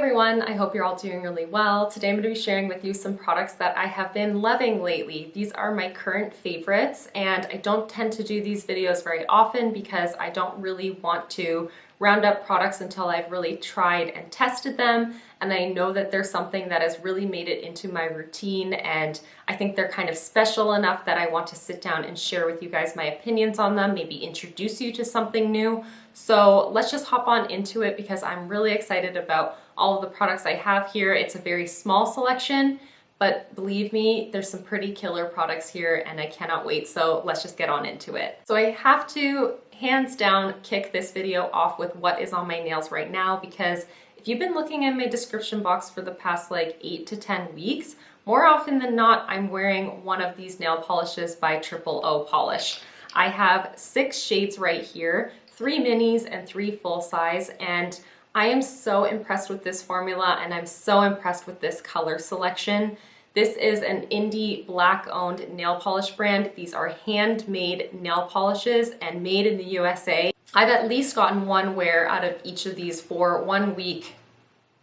everyone, I hope you're all doing really well. Today I'm going to be sharing with you some products that I have been loving lately. These are my current favorites, and I don't tend to do these videos very often because I don't really want to round up products until I've really tried and tested them, and I know that there's something that has really made it into my routine, and I think they're kind of special enough that I want to sit down and share with you guys my opinions on them, maybe introduce you to something new. So let's just hop on into it because I'm really excited about all of the products I have here. It's a very small selection, but believe me, there's some pretty killer products here and I cannot wait. So let's just get on into it. So I have to hands down kick this video off with what is on my nails right now, because if you've been looking in my description box for the past like 8 to 10 weeks, more often than not, I'm wearing one of these nail polishes by O Polish. I have 6 shades right here, 3 minis and 3 full size, and I am so impressed with this formula and I'm so impressed with this color selection. This is an indie black owned nail polish brand. These are handmade nail polishes and made in the USA. I've at least gotten one wear out of each of these for 1 week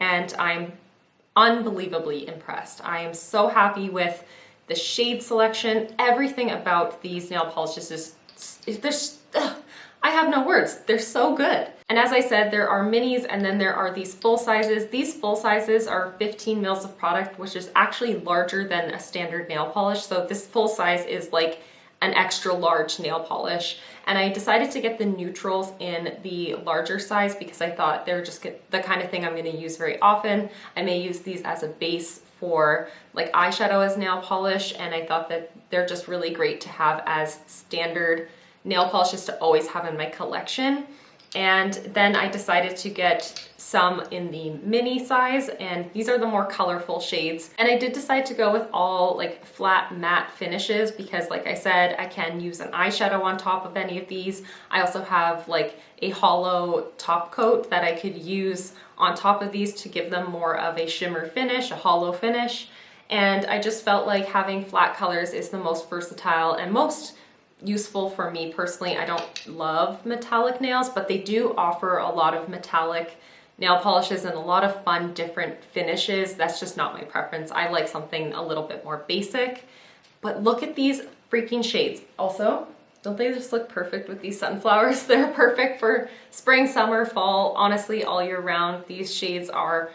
and I'm unbelievably impressed. I am so happy with the shade selection. Everything about these nail polishes is I have no words. They're so good. And as I said, there are minis and then there are these full sizes. These full sizes are 15 mils of product, which is actually larger than a standard nail polish. So this full size is like an extra large nail polish. And I decided to get the neutrals in the larger size because I thought they're just the kind of thing I'm going to use very often. I may use these as a base for like eyeshadow as nail polish, and I thought that they're just really great to have as standard nail polishes to always have in my collection. And then I decided to get some in the mini size, and these are the more colorful shades. And I did decide to go with all like flat matte finishes because, like I said, I can use an eyeshadow on top of any of these. I also have like a hollow top coat that I could use on top of these to give them more of a shimmer finish, a hollow finish. And I just felt like having flat colors is the most versatile and most useful for me personally. I don't love metallic nails, but they do offer a lot of metallic nail polishes and a lot of fun different finishes. That's just not my preference. I like something a little bit more basic. But look at these freaking shades. Also, don't they just look perfect with these sunflowers? They're perfect for spring, summer, fall, honestly all year round. These shades are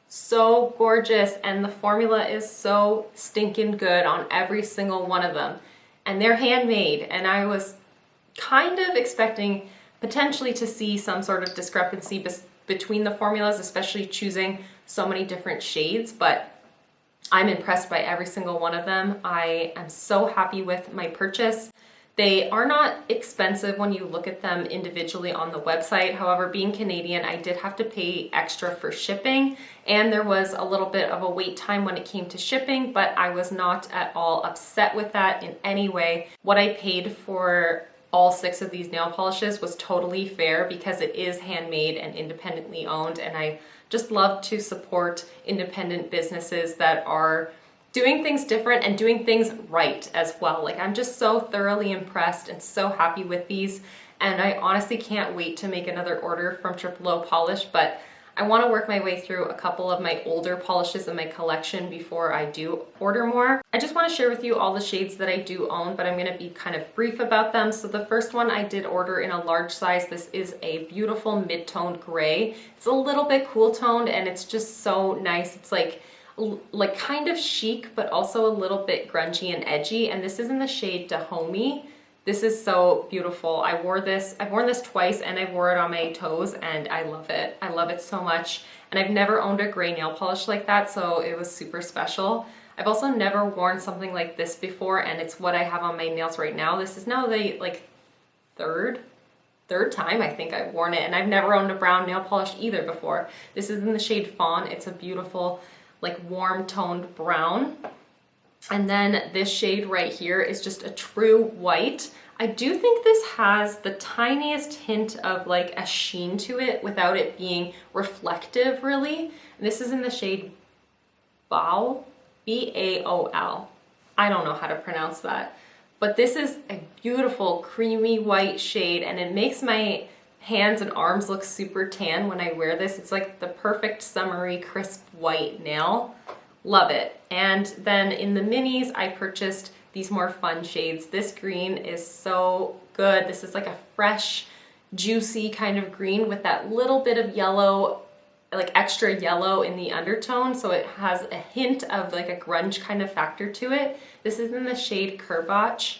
so gorgeous and the formula is so stinking good on every single one of them. And they're handmade, and I was kind of expecting potentially to see some sort of discrepancy between the formulas, especially choosing so many different shades, but I'm impressed by every single one of them. I am so happy with my purchase. They are not expensive when you look at them individually on the website. However, being Canadian, I did have to pay extra for shipping, and there was a little bit of a wait time when it came to shipping, but I was not at all upset with that in any way. What I paid for all 6 of these nail polishes was totally fair because it is handmade and independently owned, and I just love to support independent businesses that are doing things different and doing things right as well. Like, I'm just so thoroughly impressed and so happy with these, and I honestly can't wait to make another order from O Polish, but I want to work my way through a couple of my older polishes in my collection before I do order more. I just want to share with you all the shades that I do own, but I'm going to be kind of brief about them. So the first one I did order in a large size. This is a beautiful mid-toned gray. It's a little bit cool toned and it's just so nice. It's like kind of chic, but also a little bit grungy and edgy. And this is in the shade Dahomey. This is so beautiful. I've worn this twice and I wore it on my toes and I love it. I love it so much. And I've never owned a gray nail polish like that, so it was super special. I've also never worn something like this before, and it's what I have on my nails right now. This is now the like third time I think I've worn it, and I've never owned a brown nail polish either before. This is in the shade Fawn. It's a beautiful like warm toned brown. And then this shade right here is just a true white. I do think this has the tiniest hint of like a sheen to it without it being reflective really. And this is in the shade Baol, B-A-O-L. I don't know how to pronounce that, but this is a beautiful creamy white shade and it makes my hands and arms look super tan when I wear this. It's like the perfect summery crisp white nail. Love it. And then in the minis, I purchased these more fun shades. This green is so good. This is like a fresh, juicy kind of green with that little bit of yellow, like extra yellow in the undertone. So it has a hint of like a grunge kind of factor to it. This is in the shade Killawatt.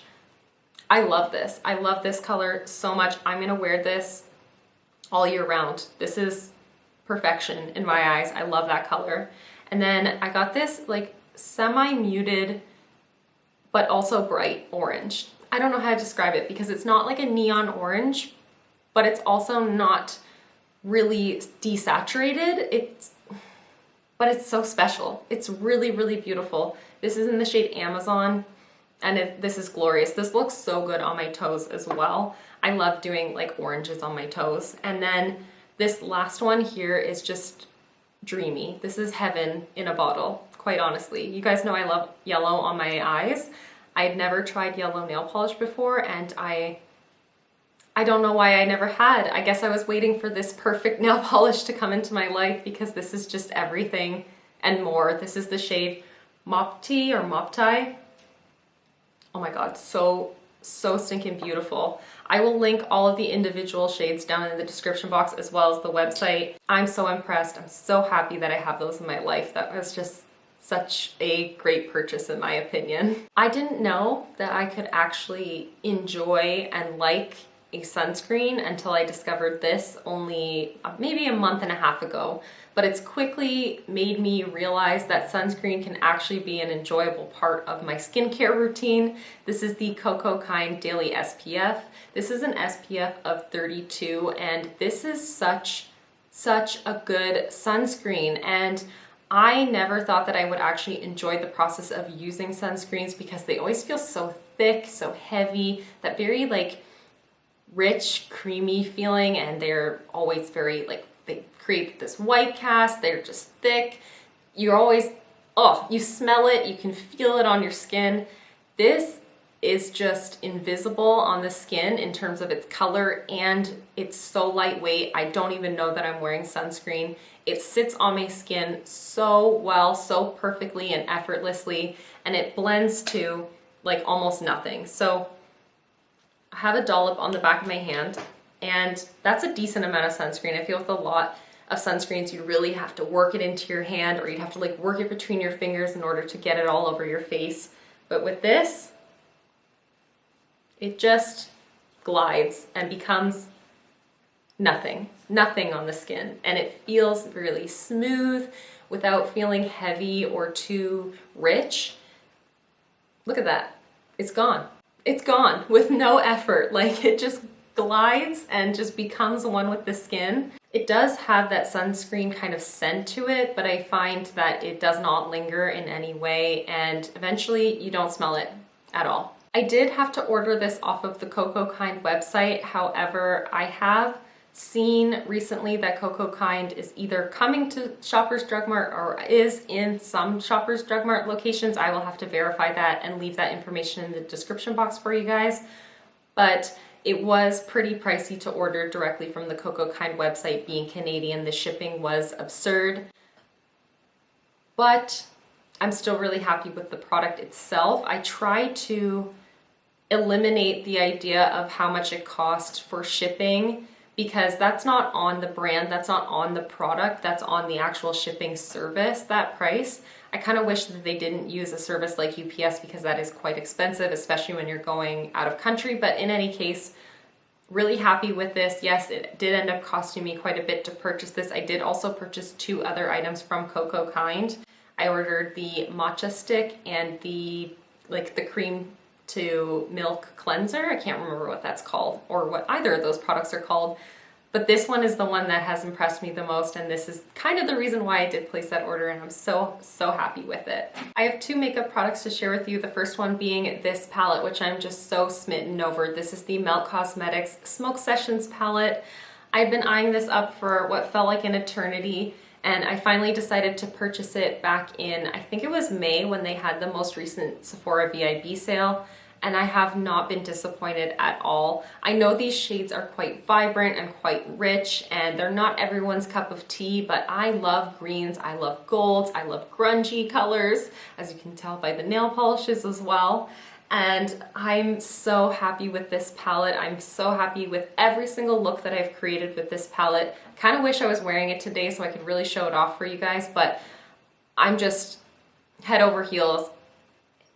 I love this. I love this color so much. I'm gonna wear this all year round. This is perfection in my eyes. I love that color. And then I got this like semi-muted, but also bright orange. I don't know how to describe it because it's not like a neon orange, but it's also not really desaturated. But it's so special. It's really, really beautiful. This is in the shade Amazon, and this is glorious. This looks so good on my toes as well. I love doing like oranges on my toes. And then this last one here is just dreamy. This is heaven in a bottle, quite honestly. You guys know I love yellow on my eyes. I had never tried yellow nail polish before, and I don't know why I never had. I guess I was waiting for this perfect nail polish to come into my life because this is just everything and more. This is the shade Mopti or Mopti. Oh my God, so stinking beautiful. I will link all of the individual shades down in the description box as well as the website. I'm so impressed. I'm so happy that I have those in my life. That was just such a great purchase in my opinion. I didn't know that I could actually enjoy and like a sunscreen until I discovered this only maybe a month and a half ago. But it's quickly made me realize that sunscreen can actually be an enjoyable part of my skincare routine. This is the Cocokind Daily SPF. This is an SPF of 32, and this is such a good sunscreen. And I never thought that I would actually enjoy the process of using sunscreens because they always feel so thick, so heavy, that very like rich, creamy feeling, and they're always very like, they create this white cast, they're just thick. You're always, oh, you smell it, you can feel it on your skin. This is just invisible on the skin in terms of its color, and it's so lightweight. I don't even know that I'm wearing sunscreen. It sits on my skin so well, so perfectly and effortlessly, and it blends to like almost nothing. So I have a dollop on the back of my hand, and that's a decent amount of sunscreen. I feel with a lot of sunscreens, you really have to work it into your hand, or you'd have to like work it between your fingers in order to get it all over your face. But with this, it just glides and becomes nothing on the skin. And it feels really smooth without feeling heavy or too rich. Look at that, it's gone. It's gone with no effort. Like it just glides and just becomes one with the skin. It does have that sunscreen kind of scent to it, but I find that it does not linger in any way, and eventually you don't smell it at all. I did have to order this off of the Cocokind website. However, I have seen recently that Cocokind is either coming to Shoppers Drug Mart or is in some Shoppers Drug Mart locations. I will have to verify that and leave that information in the description box for you guys. But it was pretty pricey to order directly from the Cocokind website. Being Canadian, the shipping was absurd. But I'm still really happy with the product itself. I try to eliminate the idea of how much it costs for shipping, because that's not on the brand, that's not on the product, that's on the actual shipping service, that price. I kind of wish that they didn't use a service like UPS because that is quite expensive, especially when you're going out of country. But in any case, really happy with this. Yes, it did end up costing me quite a bit to purchase this. I did also purchase 2 other items from Cocokind. I ordered the matcha stick and the cream to milk cleanser. I can't remember what that's called or what either of those products are called, but this one is the one that has impressed me the most, and this is kind of the reason why I did place that order, and I'm so happy with it. I have 2 makeup products to share with you. The first one being this palette, which I'm just so smitten over. This is the Melt Cosmetics Smoke Sessions palette. I've been eyeing this up for what felt like an eternity, and I finally decided to purchase it back in, I think it was May, when they had the most recent Sephora VIB sale. and I have not been disappointed at all. I know these shades are quite vibrant and quite rich, and they're not everyone's cup of tea, but I love greens, I love golds, I love grungy colors, as you can tell by the nail polishes as well. And I'm so happy with this palette. I'm so happy with every single look that I've created with this palette. Kind of wish I was wearing it today so I could really show it off for you guys, but I'm just head over heels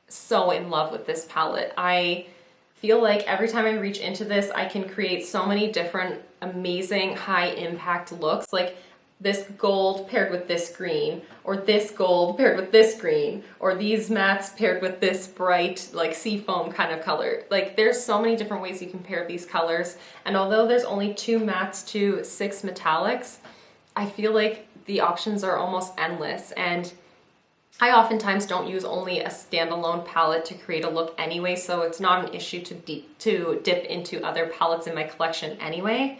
so in love with this palette. I feel like every time I reach into this, I can create so many different amazing high impact looks, like this gold paired with this green, or this gold paired with this green, or these mattes paired with this bright like seafoam kind of color. Like there's so many different ways you can pair these colors, and although there's only 2 mattes to 6 metallics, I feel like the options are almost endless. And I oftentimes don't use only a standalone palette to create a look anyway, so it's not an issue to dip into other palettes in my collection anyway.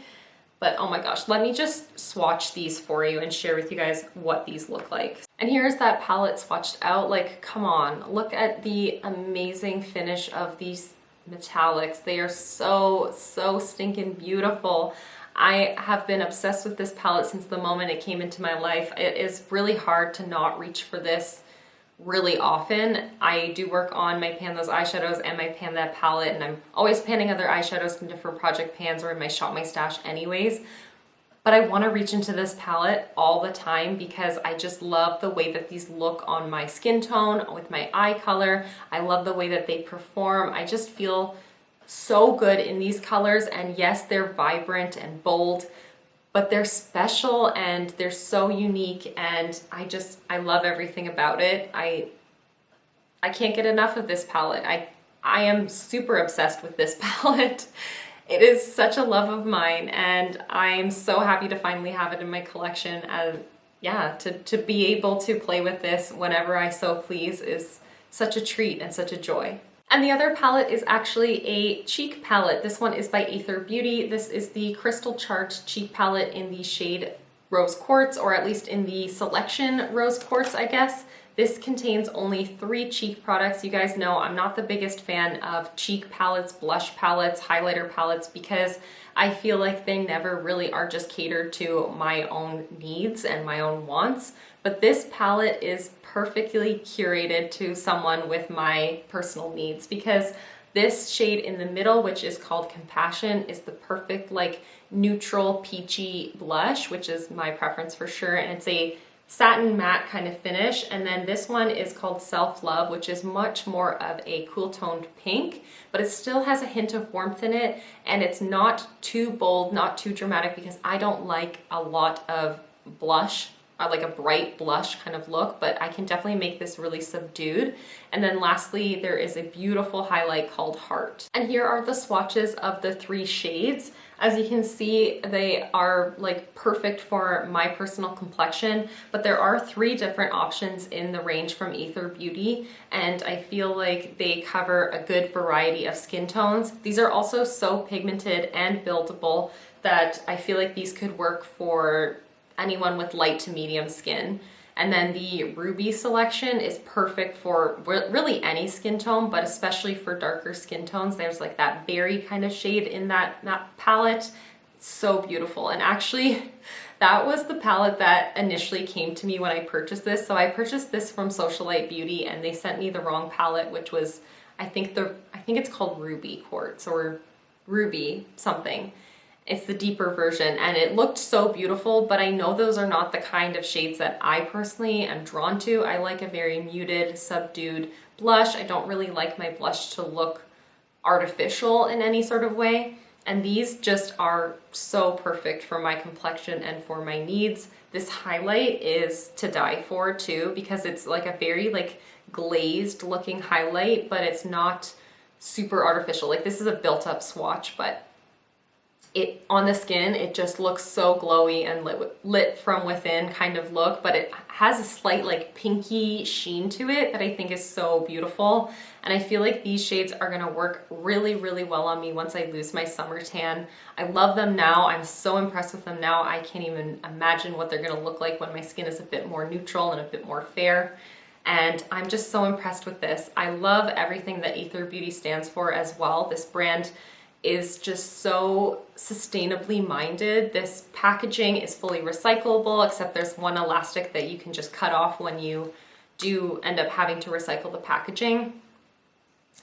But oh my gosh, let me just swatch these for you and share with you guys what these look like. And here's that palette swatched out. Like, come on, look at the amazing finish of these metallics. They are so stinking beautiful. I have been obsessed with this palette since the moment it came into my life. It is really hard to not reach for this really often. I do work on my Pan Those eyeshadows and my Pan That palette, and I'm always panning other eyeshadows from different project pans or in my Shop My Stash anyways. But I want to reach into this palette all the time because I just love the way that these look on my skin tone, with my eye color. I love the way that they perform. I just feel so good in these colors, and yes, they're vibrant and bold, but they're special and they're so unique, and I love everything about it. I can't get enough of this palette. I am super obsessed with this palette. It is such a love of mine, and I'm so happy to finally have it in my collection. And yeah, to be able to play with this whenever I so please is such a treat and such a joy. And the other palette is actually a cheek palette. This one is by Aether Beauty. This is the Crystal Chart cheek palette in the shade Rose Quartz, or at least in the selection Rose Quartz, I guess. This contains only 3 cheek products. You guys know I'm not the biggest fan of cheek palettes, blush palettes, highlighter palettes, because I feel like they never really are just catered to my own needs and my own wants. But this palette is perfectly curated to someone with my personal needs, because this shade in the middle, which is called Compassion, is the perfect like neutral peachy blush, which is my preference for sure. And it's a satin matte kind of finish. And then this one is called Self Love, which is much more of a cool toned pink, but it still has a hint of warmth in it. And it's not too bold, not too dramatic, because I don't like a lot of blush, like a bright blush kind of look, but I can definitely make this really subdued. And then lastly, there is a beautiful highlight called Heart. And here are the swatches of the 3 shades. As you can see, they are like perfect for my personal complexion, but there are 3 different options in the range from Aether Beauty, and I feel like they cover a good variety of skin tones. These are also so pigmented and buildable that I feel like these could work for anyone with light to medium skin. And then the Ruby selection is perfect for really any skin tone, but especially for darker skin tones. There's like that berry kind of shade in that palette. It's so beautiful. And actually, that was the palette that initially came to me when I purchased this. So I purchased this from Socialite Beauty, and they sent me the wrong palette, which was, I think it's called Ruby Quartz or Ruby something. It's the deeper version, and it looked so beautiful, but I know those are not the kind of shades that I personally am drawn to. I like a very muted, subdued blush. I don't really like my blush to look artificial in any sort of way, and these just are so perfect for my complexion and for my needs. This highlight is to die for too, because it's like a very like glazed looking highlight, but it's not super artificial. Like, this is a built-up swatch, but it on the skin, it just looks so glowy and lit from within kind of look, but it has a slight like pinky sheen to it that I think is so beautiful. And I feel like these shades are gonna work really, really well on me once I lose my summer tan. I love them now. I'm so impressed with them now. I can't even imagine what they're gonna look like when my skin is a bit more neutral and a bit more fair. and I'm just so impressed with this. I love everything that Aether Beauty stands for as well. This brand is just so sustainably minded. This packaging is fully recyclable, except there's one elastic that you can just cut off when you do end up having to recycle the packaging.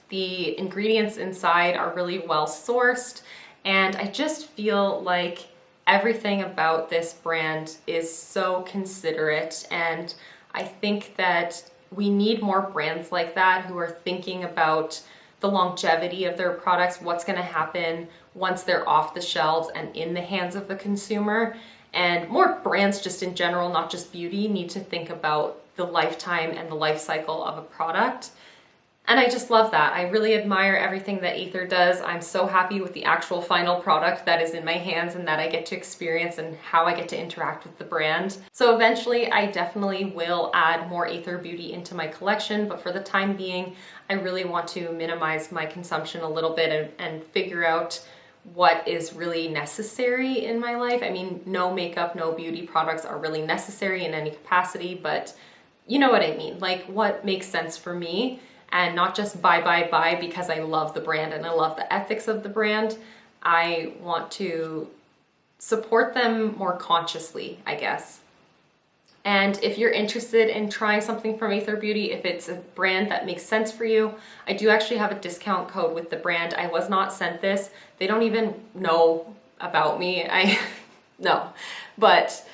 The ingredients inside are really well sourced, and I just feel like everything about this brand is so considerate, and I think that we need more brands like that who are thinking about the longevity of their products, what's going to happen once they're off the shelves and in the hands of the consumer. And more brands just in general, not just beauty, need to think about the lifetime and the life cycle of a product. And I just love that. I really admire everything that Aether does. I'm so happy with the actual final product that is in my hands and that I get to experience and how I get to interact with the brand. So eventually I definitely will add more Aether Beauty into my collection, but for the time being, I really want to minimize my consumption a little bit and figure out what is really necessary in my life. I mean, no makeup, no beauty products are really necessary in any capacity, but you know what I mean, like what makes sense for me. And not just buy because I love the brand and I love the ethics of the brand. I want to support them more consciously, I guess. And if you're interested in trying something from Aether Beauty, if it's a brand that makes sense for you, I do actually have a discount code with the brand. I was not sent this. They don't even know about me. No, but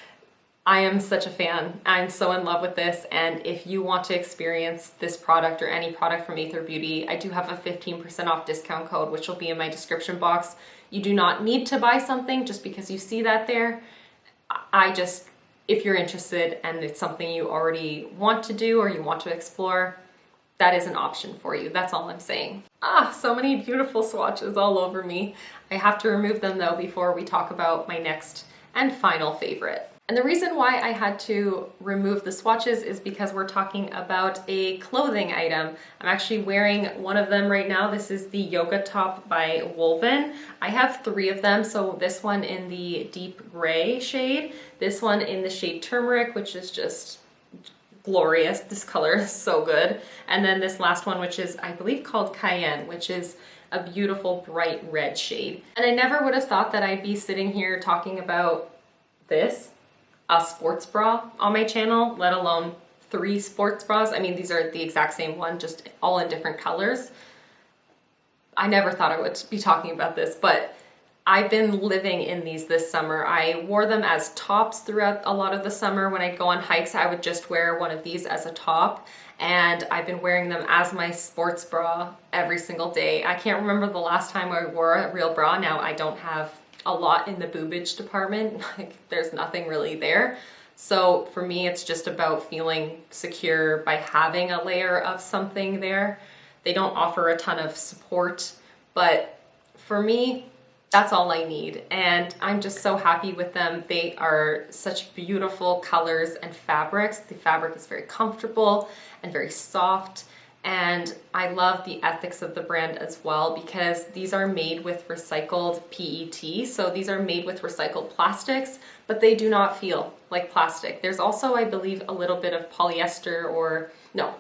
I am such a fan. I'm so in love with this, and if you want to experience this product or any product from Aether Beauty, I do have a 15% off discount code, which will be in my description box. You do not need to buy something just because you see that there. If you're interested and it's something you already want to do or you want to explore, that is an option for you. That's all I'm saying. So many beautiful swatches all over me. I have to remove them though before we talk about my next and final favorite. And the reason why I had to remove the swatches is because we're talking about a clothing item. I'm actually wearing one of them right now. This is the yoga top by Woven. I have 3 of them. So this one in the deep gray shade, this one in the shade turmeric, which is just glorious. This color is so good. And then this last one, which is, I believe, called Cayenne, which is a beautiful bright red shade. And I never would have thought that I'd be sitting here talking about this, a sports bra on my channel, let alone 3 sports bras. I mean, these are the exact same one, just all in different colors. I never thought I would be talking about this, but I've been living in these this summer. I wore them as tops throughout a lot of the summer. When I'd go on hikes, I would just wear one of these as a top, and I've been wearing them as my sports bra every single day. I can't remember the last time I wore a real bra. Now I don't have a lot in the boobage department, like there's nothing really there. So for me, it's just about feeling secure by having a layer of something there. They don't offer a ton of support, but for me, that's all I need. And I'm just so happy with them. They are such beautiful colors and fabrics. The fabric is very comfortable and very soft. And I love the ethics of the brand as well, because these are made with recycled PET. So these are made with recycled plastics, but they do not feel like plastic. There's also, I believe, a little bit of polyester or no,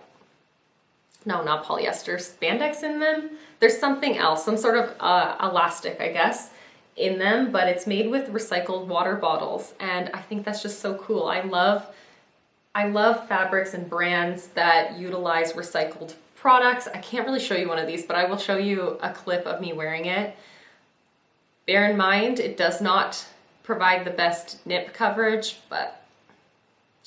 not polyester, spandex in them. There's something else, some sort of elastic, I guess, in them, but it's made with recycled water bottles. And I think that's just so cool. I love fabrics and brands that utilize recycled products. I can't really show you one of these, but I will show you a clip of me wearing it. Bear in mind, it does not provide the best nip coverage, but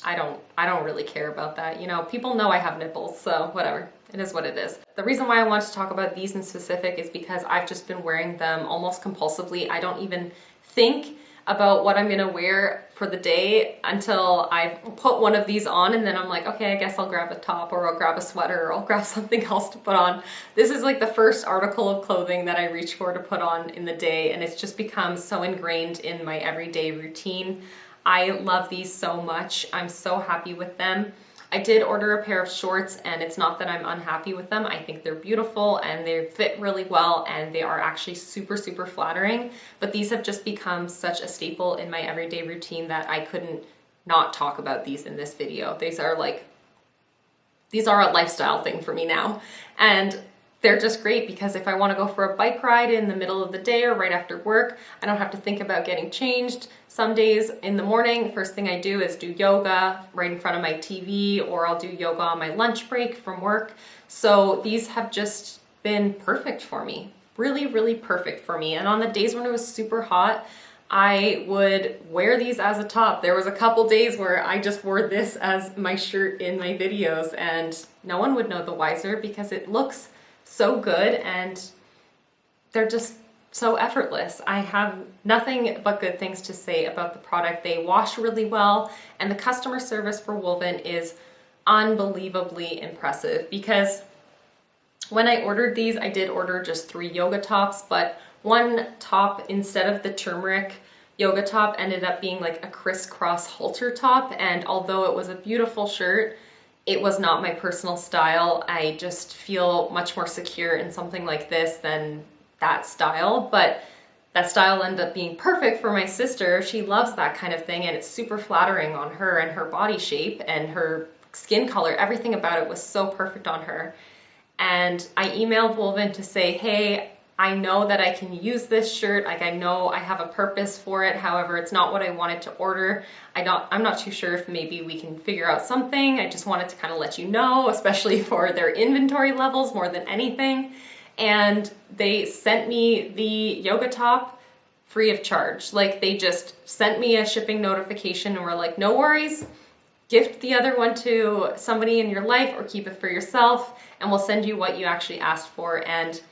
I don't really care about that. You know, people know I have nipples, so whatever. It is what it is. The reason why I want to talk about these in specific is because I've just been wearing them almost compulsively. I don't even think about what I'm gonna wear for the day until I put one of these on, and then I'm like, okay, I guess I'll grab a top, or I'll grab a sweater, or I'll grab something else to put on. This is like the first article of clothing that I reach for to put on in the day, and it's just become so ingrained in my everyday routine. I love these so much. I'm so happy with them. I did order a pair of shorts, and it's not that I'm unhappy with them. I think they're beautiful and they fit really well, and they are actually super, super flattering. But these have just become such a staple in my everyday routine that I couldn't not talk about these in this video. These these are a lifestyle thing for me now. And they're just great because if I want to go for a bike ride in the middle of the day or right after work, I don't have to think about getting changed. Some days in the morning, first thing I do is do yoga right in front of my TV, or I'll do yoga on my lunch break from work. So these have just been perfect for me. Really, really perfect for me. And on the days when it was super hot, I would wear these as a top. There was a couple days where I just wore this as my shirt in my videos and no one would know the wiser because it looks so good and they're just so effortless. I have nothing but good things to say about the product. They wash really well and the customer service for Woven is unbelievably impressive because when I ordered these, I did order just 3 yoga tops, but one top, instead of the turmeric yoga top, ended up being like a crisscross halter top. And although it was a beautiful shirt, it was not my personal style. I just feel much more secure in something like this than that style. But that style ended up being perfect for my sister. She loves that kind of thing and it's super flattering on her and her body shape and her skin color. Everything about it was so perfect on her. And I emailed Woven to say, hey, I know that I can use this shirt. Like I know I have a purpose for it. However, it's not what I wanted to order. I'm not too sure if maybe we can figure out something. I just wanted to kind of let you know, especially for their inventory levels more than anything. And they sent me the yoga top free of charge. Like they just sent me a shipping notification and were like, no worries, gift the other one to somebody in your life or keep it for yourself and we'll send you what you actually asked for. And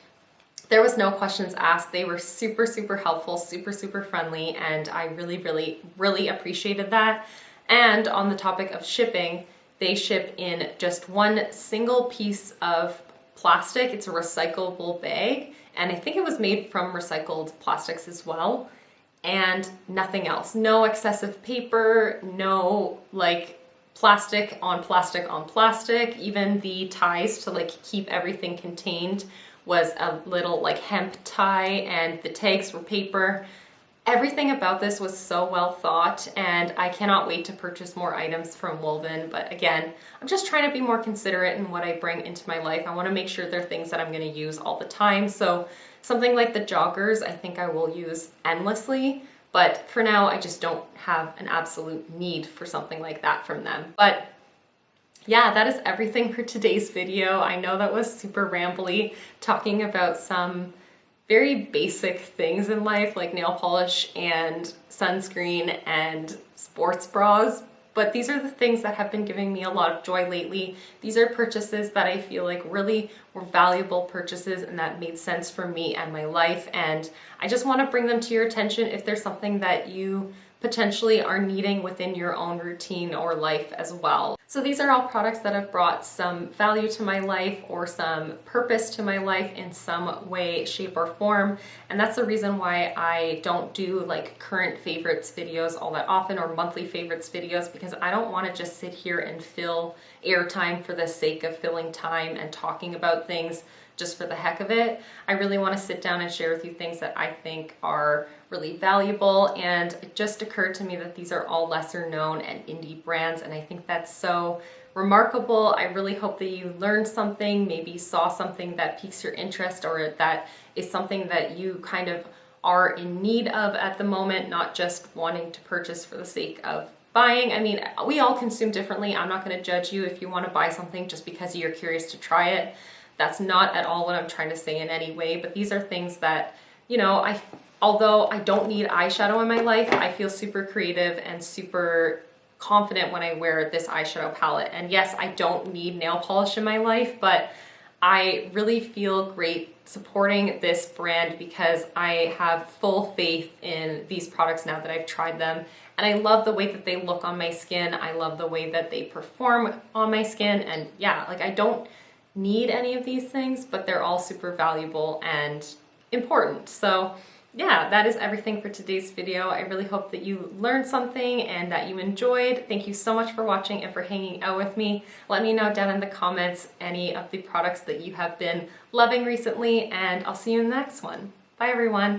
there was no questions asked. They were super, super helpful, super, super friendly, and I really, really, really appreciated that. And on the topic of shipping, they ship in just one single piece of plastic. It's a recyclable bag, and I think it was made from recycled plastics as well, and nothing else. No excessive paper, no like plastic on plastic on plastic. Even the ties to like keep everything contained was a little like hemp tie and the tags were paper. Everything about this was so well thought and I cannot wait to purchase more items from Woven. But again, I'm just trying to be more considerate in what I bring into my life. I want to make sure they're things that I'm going to use all the time. So something like the joggers, I think I will use endlessly. But for now, I just don't have an absolute need for something like that from them. But yeah, that is everything for today's video. I know that was super rambly, talking about some very basic things in life like nail polish and sunscreen and sports bras, but these are the things that have been giving me a lot of joy lately. These are purchases that I feel like really were valuable purchases and that made sense for me and my life, and I just want to bring them to your attention if there's something that you potentially are needing within your own routine or life as well. So these are all products that have brought some value to my life or some purpose to my life in some way, shape, or form. And that's the reason why I don't do like current favorites videos all that often or monthly favorites videos, because I don't want to just sit here and fill airtime for the sake of filling time and talking about things just for the heck of it. I really want to sit down and share with you things that I think are really valuable, and it just occurred to me that these are all lesser known and indie brands, and I think that's so remarkable. I really hope that you learned something, maybe saw something that piques your interest or that is something that you kind of are in need of at the moment, not just wanting to purchase for the sake of buying. I mean, we all consume differently. I'm not going to judge you if you want to buy something just because you're curious to try it. That's not at all what I'm trying to say in any way, but these are things that, you know, although I don't need eyeshadow in my life, I feel super creative and super confident when I wear this eyeshadow palette. And yes, I don't need nail polish in my life, but I really feel great supporting this brand because I have full faith in these products now that I've tried them. And I love the way that they look on my skin. I love the way that they perform on my skin. And yeah, like I don't need any of these things, but they're all super valuable and important. So yeah, that is everything for today's video. I really hope that you learned something and that you enjoyed. Thank you so much for watching and for hanging out with me. Let me know down in the comments any of the products that you have been loving recently, and I'll see you in the next one. Bye everyone.